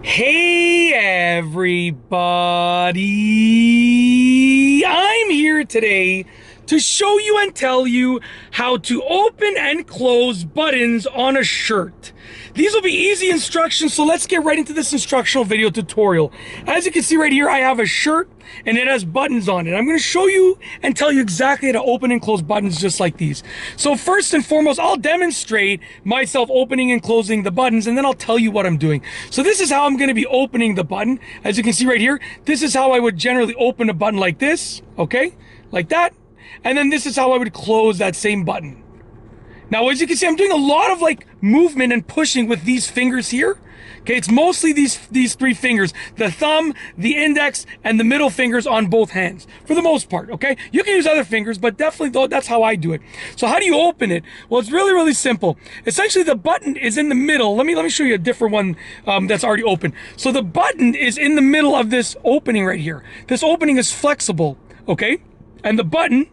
Hey everybody! I'm here today to show you and tell you how to open and close buttons on a shirt. These will be easy instructions, so let's get right into this instructional video tutorial. As you can see right here, I have a shirt and it has buttons on it. I'm going to show you and tell you exactly how to open and close buttons just like these. So first and foremost, I'll demonstrate myself opening and closing the buttons, and then I'll tell you what I'm doing. So this is how I'm going to be opening the button. As you can see right here, this is how I would generally open a button like this, okay? Like that. And then this is how I would close that same button. Now, as you can see, I'm doing a lot of movement and pushing with these fingers here. Okay, it's mostly these three fingers, the thumb, the index, and the middle fingers on both hands, for the most part, okay? You can use other fingers, but definitely that's how I do it. So how do you open it? Well, it's really, really simple. Essentially, the button is in the middle. Let me show you a different one that's already open. So the button is in the middle of this opening right here. This opening is flexible, okay? And the button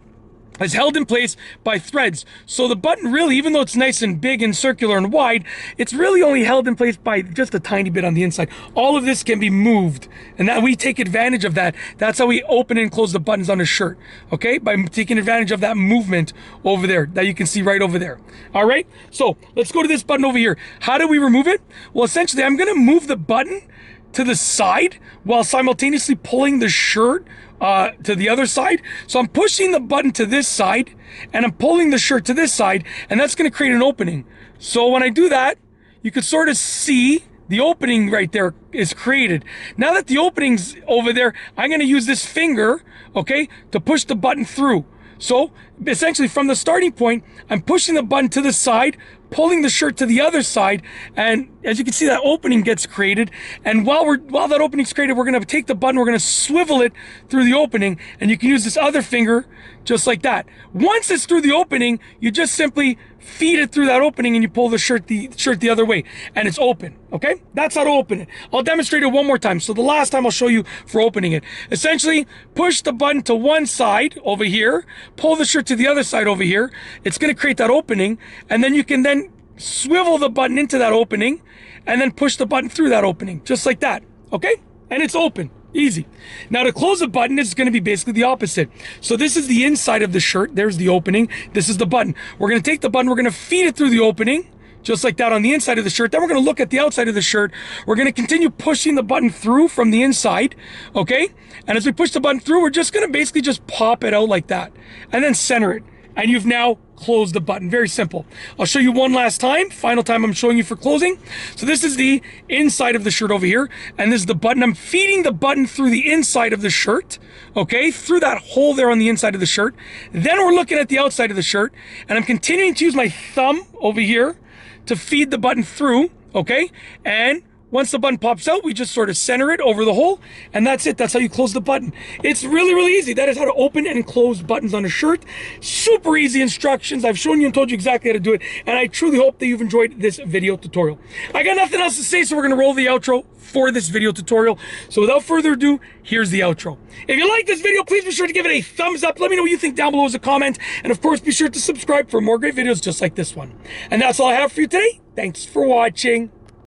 is held in place by threads. So the button really, even though it's nice and big and circular and wide, it's really only held in place by just a tiny bit on the inside. All of this can be moved, and that we take advantage of that. That's how we open and close the buttons on a shirt, okay? By taking advantage of that movement over there that you can see right over there. All right, so let's go to this button over here. How do we remove it? Well, essentially, I'm gonna move the button to the side while simultaneously pulling the shirt to the other side. So I'm pushing the button to this side and I'm pulling the shirt to this side, and that's going to create an opening. So when I do that, you can sort of see the opening right there is created. Now that the opening's over there, I'm going to use this finger, okay, to push the button through. So essentially from the starting point, I'm pushing the button to the side, pulling the shirt to the other side, and as you can see, that opening gets created. And while that opening's created, we're gonna take the button, we're gonna swivel it through the opening, and you can use this other finger just like that. Once it's through the opening, you just simply feed it through that opening and you pull the shirt the other way, and it's open. Okay, that's how to open it. I'll demonstrate it one more time. So the last time I'll show you for opening it. Essentially, push the button to one side over here, pull the shirt to the other side over here. It's going to create that opening, and then you can then swivel the button into that opening and then push the button through that opening, just like that. Okay, and it's open. Easy. Now to close the button, it's going to be basically the opposite. So this is the inside of the shirt. There's the opening. This is the button. We're going to take the button, we're going to feed it through the opening, just like that on the inside of the shirt. Then we're going to look at the outside of the shirt. We're going to continue pushing the button through from the inside, okay? And as we push the button through, we're just going to basically just pop it out like that and then center it. And you've now closed the button. Very simple. I'll show you one last time. Final time I'm showing you for closing. So this is the inside of the shirt over here, and this is the button. I'm feeding the button through the inside of the shirt, okay, through that hole there on the inside of the shirt. Then we're looking at the outside of the shirt, and I'm continuing to use my thumb over here to feed the button through, okay? And once the button pops out, we just sort of center it over the hole, and that's it. That's how you close the button. It's really, really easy. That is how to open and close buttons on a shirt. Super easy instructions. I've shown you and told you exactly how to do it, and I truly hope that you've enjoyed this video tutorial. I got nothing else to say, so we're going to roll the outro for this video tutorial. So without further ado, here's the outro. If you like this video, please be sure to give it a thumbs up. Let me know what you think down below as a comment, and of course, be sure to subscribe for more great videos just like this one. And that's all I have for you today. Thanks for watching.